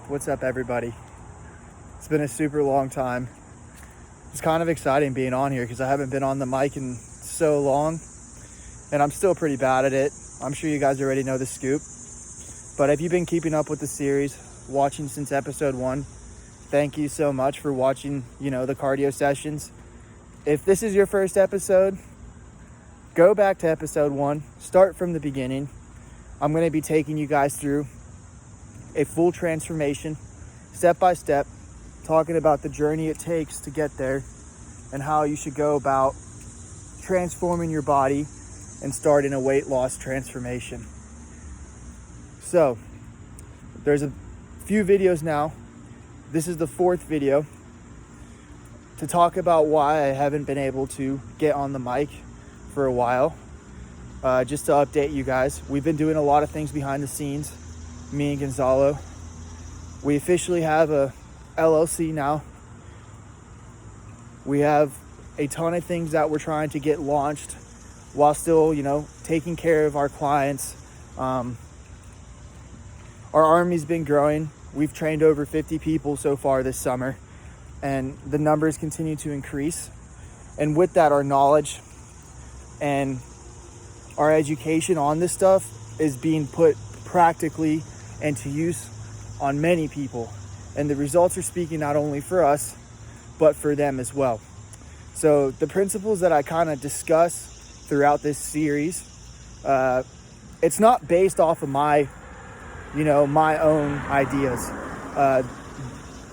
What's up, everybody? It's been a super long time. It's kind of exciting being on here because I haven't been on the mic in so long, and I'm still pretty bad at it. I'm sure you guys already know the scoop, but if you've been keeping up with the series, watching since episode 1, thank you so much for watching, the cardio sessions. If this is your first episode, go back to episode 1, start from the beginning. I'm going to be taking you guys through a full transformation, step by step, talking about the journey it takes to get there and how you should go about transforming your body and starting a weight loss transformation. So, there's a few videos now. This is the 4th video to talk about why I haven't been able to get on the mic for a while. Just to update you guys, we've been doing a lot of things behind the scenes, me and Gonzalo. We officially have a LLC now. We have a ton of things that we're trying to get launched while still, taking care of our clients. Our army's been growing. We've trained over 50 people so far this summer, and the numbers continue to increase. And with that, our knowledge and our education on this stuff is being put practically into use on many people. And the results are speaking not only for us, but for them as well. So the principles that I kind of discuss throughout this series, it's not based off of my own ideas.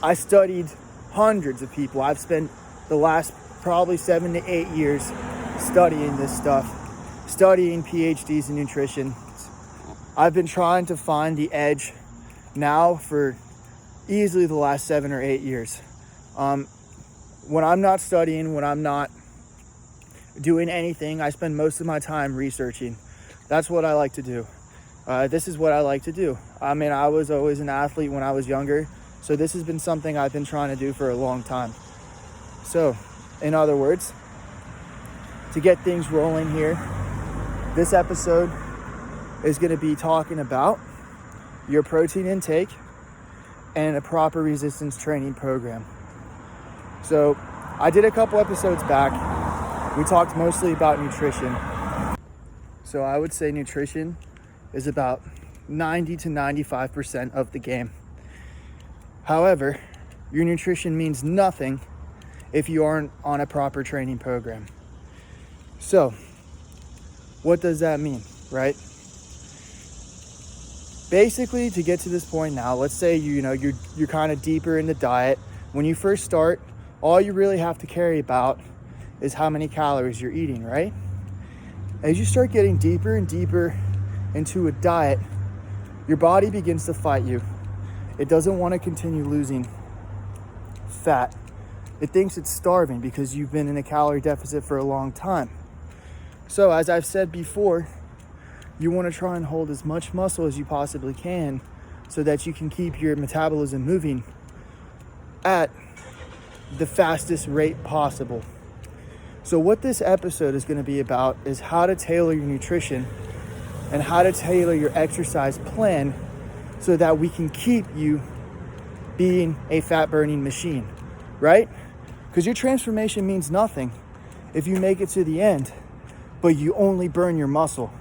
I studied hundreds of people. I've spent the last probably 7 to 8 years studying this stuff, studying PhDs in nutrition. I've been trying to find the edge now for easily the last 7 or 8 years. When I'm not studying, when I'm not doing anything, I spend most of my time researching. That's what I like to do. This is what I like to do. I mean, I was always an athlete when I was younger, so this has been something I've been trying to do for a long time. So, in other words, to get things rolling here, this episode is going to be talking about your protein intake and a proper resistance training program. So I did a couple episodes back. We talked mostly about nutrition. So I would say nutrition is about 90 to 95% of the game. However, your nutrition means nothing if you aren't on a proper training program. So what does that mean, right? Basically, to get to this point now, let's say you're kind of deeper in the diet. When you first start, all you really have to care about is how many calories you're eating, right? As you start getting deeper and deeper into a diet, your body begins to fight you. It doesn't want to continue losing fat. It thinks it's starving because you've been in a calorie deficit for a long time. So as I've said before, you want to try and hold as much muscle as you possibly can so that you can keep your metabolism moving at the fastest rate possible. So what this episode is going to be about is how to tailor your nutrition and how to tailor your exercise plan so that we can keep you being a fat burning machine, right? Because your transformation means nothing if you make it to the end, but you only burn your muscle.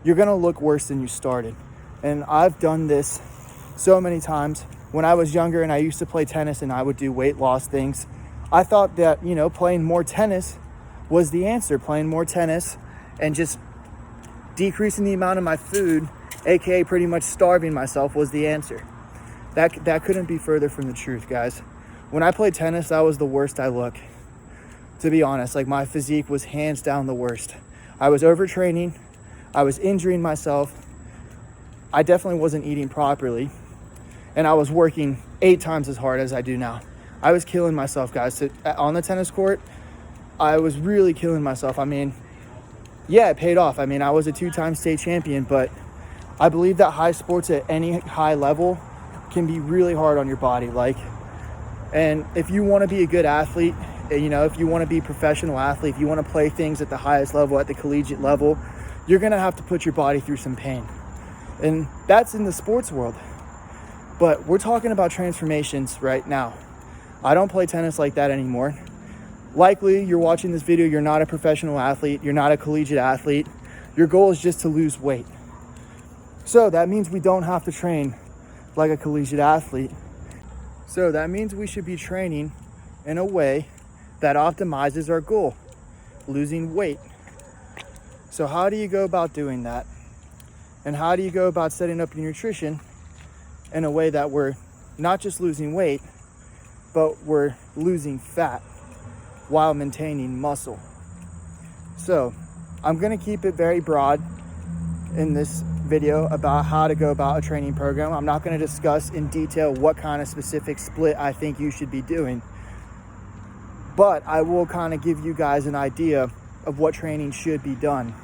You're going to look worse than you started. And I've done this so many times. When I was younger and I used to play tennis and I would do weight loss things, I thought that, playing more tennis was the answer. Playing more tennis and just decreasing the amount of my food, aka pretty much starving myself, was the answer. That couldn't be further from the truth, guys. When I played tennis, that was the worst I look. To be honest, my physique was hands down the worst. I was overtraining. I was injuring myself. I definitely wasn't eating properly. And I was working 8 times as hard as I do now. I was killing myself, guys. On the tennis court, I was really killing myself. I mean, yeah, it paid off. I mean, I was a 2-time state champion, but I believe that high sports at any high level can be really hard on your body. And if you want to be a good athlete, if you want to be a professional athlete, if you want to play things at the highest level, at the collegiate level, you're going to have to put your body through some pain. And that's in the sports world. But we're talking about transformations right now. I don't play tennis like that anymore. Likely you're watching this video, you're not a professional athlete, you're not a collegiate athlete. Your goal is just to lose weight. So that means we don't have to train like a collegiate athlete. So that means we should be training in a way that optimizes our goal, losing weight. So how do you go about doing that? And how do you go about setting up your nutrition in a way that we're not just losing weight, but we're losing fat while maintaining muscle? So I'm gonna keep it very broad in this video about how to go about a training program. I'm not gonna discuss in detail what kind of specific split I think you should be doing, but I will kind of give you guys an idea of what training should be done.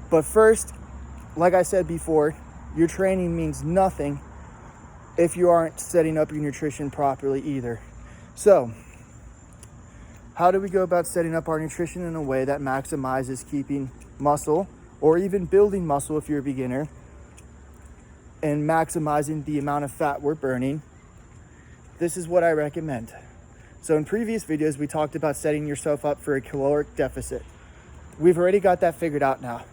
But first, like I said before, your training means nothing if you aren't setting up your nutrition properly either. So, how do we go about setting up our nutrition in a way that maximizes keeping muscle or even building muscle if you're a beginner and maximizing the amount of fat we're burning? This is what I recommend. So in previous videos, we talked about setting yourself up for a caloric deficit. We've already got that figured out now.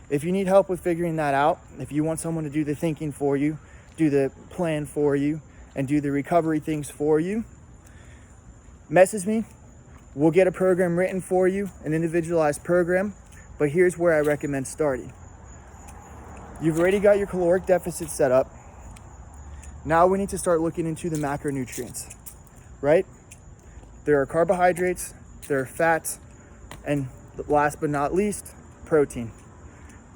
If you need help with figuring that out, if you want someone to do the thinking for you, do the plan for you, and do the recovery things for you, message me. We'll get a program written for you, an individualized program, but here's where I recommend starting. You've already got your caloric deficit set up. Now we need to start looking into the macronutrients, right? There are carbohydrates, there are fats, and last but not least, protein.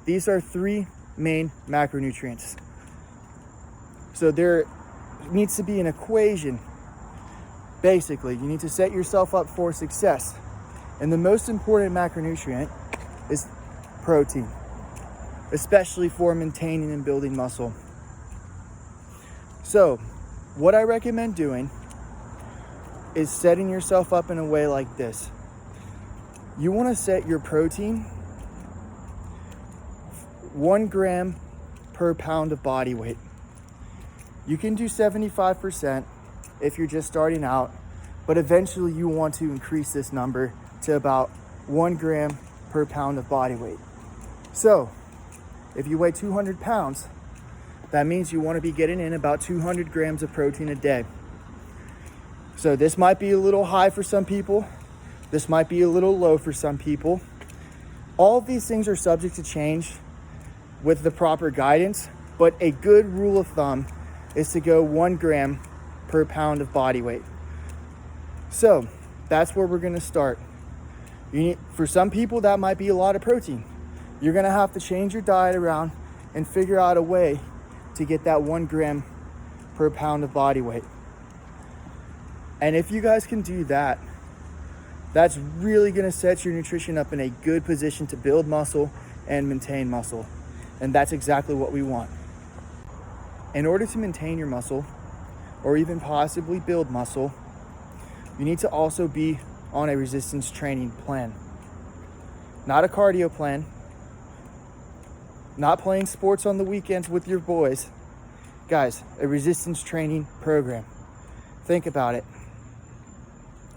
These are three main macronutrients. So there needs to be an equation. Basically, you need to set yourself up for success. And the most important macronutrient is protein, especially for maintaining and building muscle. So what I recommend doing is setting yourself up in a way like this. You want to set your protein 1 gram per pound of body weight. You can do 75% if you're just starting out, but eventually you want to increase this number to about 1 gram per pound of body weight. So if you weigh 200 pounds, that means you want to be getting in about 200 grams of protein a day. So this might be a little high for some people. This might be a little low for some people. All of these things are subject to change with the proper guidance, but a good rule of thumb is to go 1 gram per pound of body weight. So that's where we're going to start. For some people, that might be a lot of protein. You're going to have to change your diet around and figure out a way to get that 1 gram per pound of body weight. And if you guys can do that, that's really going to set your nutrition up in a good position to build muscle and maintain muscle. And that's exactly what we want. In order to maintain your muscle, or even possibly build muscle, you need to also be on a resistance training plan. Not a cardio plan, not playing sports on the weekends with your boys. Guys, a resistance training program. Think about it.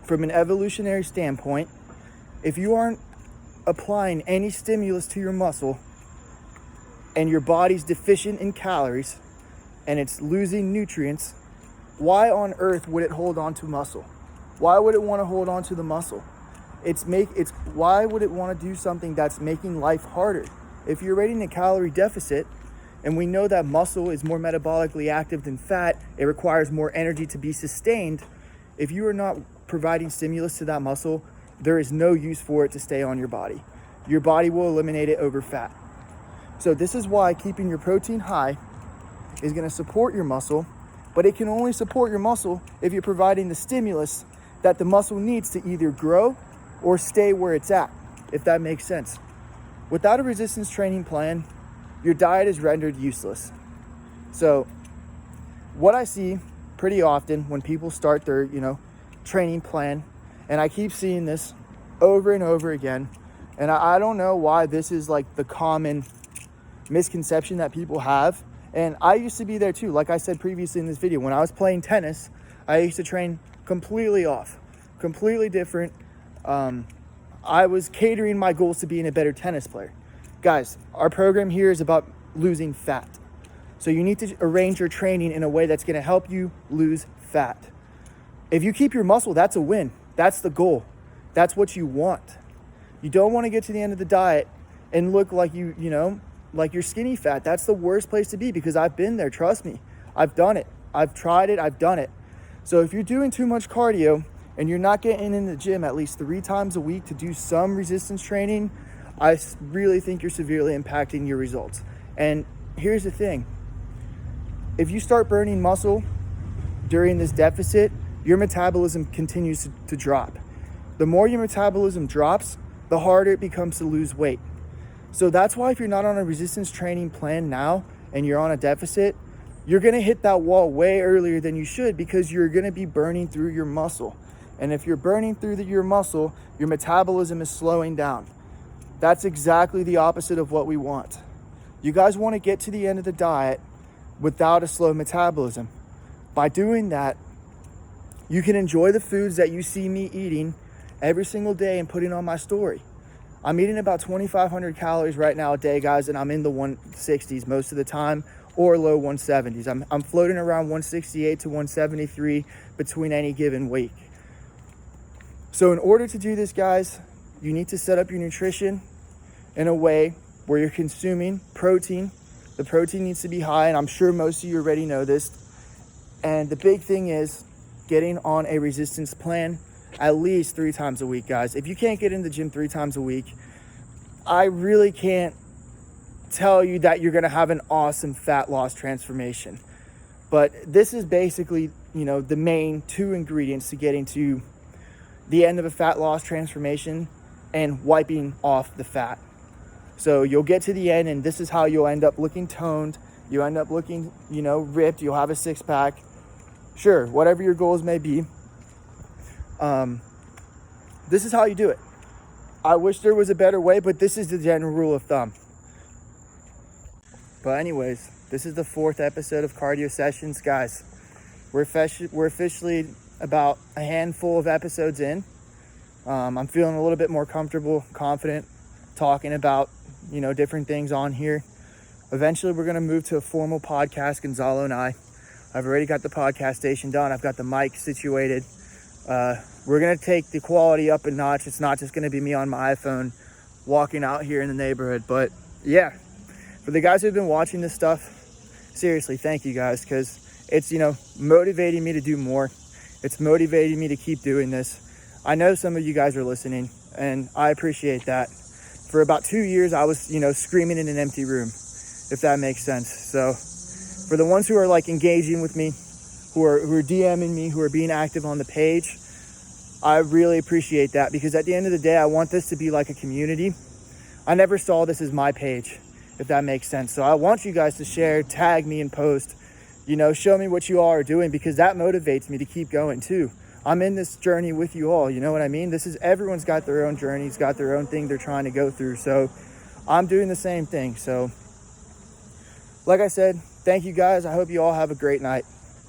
From an evolutionary standpoint, if you aren't applying any stimulus to your muscle and your body's deficient in calories and it's losing nutrients, why on earth would it hold on to muscle? Why would it want to hold on to the muscle? Why would it want to do something that's making life harder? If you're already in a calorie deficit, and we know that muscle is more metabolically active than fat, it requires more energy to be sustained. If you are not providing stimulus to that muscle, there is no use for it to stay on your body. Your body will eliminate it over fat. So this is why keeping your protein high is going to support your muscle, but it can only support your muscle if you're providing the stimulus that the muscle needs to either grow or stay where it's at, if that makes sense. Without a resistance training plan, your diet is rendered useless. So what I see pretty often when people start their, training plan, and I keep seeing this over and over again, and I don't know why this is like the common misconception that people have, And I used to be there too. Like I said previously in this video, when I was playing tennis, I used to train completely off, completely different. I was catering my goals to being a better tennis player. Guys, our program here is about losing fat. So you need to arrange your training in a way that's going to help you lose fat. If you keep your muscle, that's a win. That's the goal. That's what you want. You don't want to get to the end of the diet and look like like you're skinny fat. That's the worst place to be, because I've been there. Trust me. I've done it. I've tried it. I've done it. So if you're doing too much cardio and you're not getting in the gym at least 3 times a week to do some resistance training, I really think you're severely impacting your results. And here's the thing. If you start burning muscle during this deficit, your metabolism continues to drop. The more your metabolism drops, the harder it becomes to lose weight. So that's why if you're not on a resistance training plan now and you're on a deficit, you're going to hit that wall way earlier than you should, because you're going to be burning through your muscle. And if you're burning through your muscle, your metabolism is slowing down. That's exactly the opposite of what we want. You guys want to get to the end of the diet without a slow metabolism. By doing that, you can enjoy the foods that you see me eating every single day and putting on my story. I'm eating about 2,500 calories right now a day, guys, and I'm in the 160s most of the time, or low 170s. I'm floating around 168 to 173 between any given week. So in order to do this, guys, you need to set up your nutrition in a way where you're consuming protein. The protein needs to be high, and I'm sure most of you already know this. And the big thing is getting on a resistance plan at least 3 times a week, guys. If you can't get in the gym 3 times a week, I really can't tell you that you're going to have an awesome fat loss transformation. But this is basically, the main 2 ingredients to getting to the end of a fat loss transformation and wiping off the fat. So you'll get to the end, and this is how you'll end up looking toned. You end up looking, ripped. You'll have a 6-pack. Sure, whatever your goals may be. This is how you do it. I wish there was a better way, but this is the general rule of thumb. But anyways, this is the 4th episode of Cardio Sessions, guys. We're officially about a handful of episodes in. I'm feeling a little bit more comfortable, confident, talking about, different things on here. Eventually, we're going to move to a formal podcast, Gonzalo and I. I've already got the podcast station done. I've got the mic situated. We're going to take the quality up a notch. It's not just going to be me on my iPhone walking out here in the neighborhood. But yeah, for the guys who've been watching this stuff, seriously, thank you guys, because it's, motivating me to do more. It's motivating me to keep doing this. I know some of you guys are listening, and I appreciate that. For about 2 years, I was, screaming in an empty room, if that makes sense. So for the ones who are engaging with me, who are DMing me, who are being active on the page, I really appreciate that, because at the end of the day, I want this to be like a community. I never saw this as my page, if that makes sense. So I want you guys to share, tag me and post, show me what you all are doing, because that motivates me to keep going too. I'm in this journey with you all, you know what I mean? Everyone's got their own journeys, got their own thing they're trying to go through. So I'm doing the same thing. So like I said, thank you guys. I hope you all have a great night.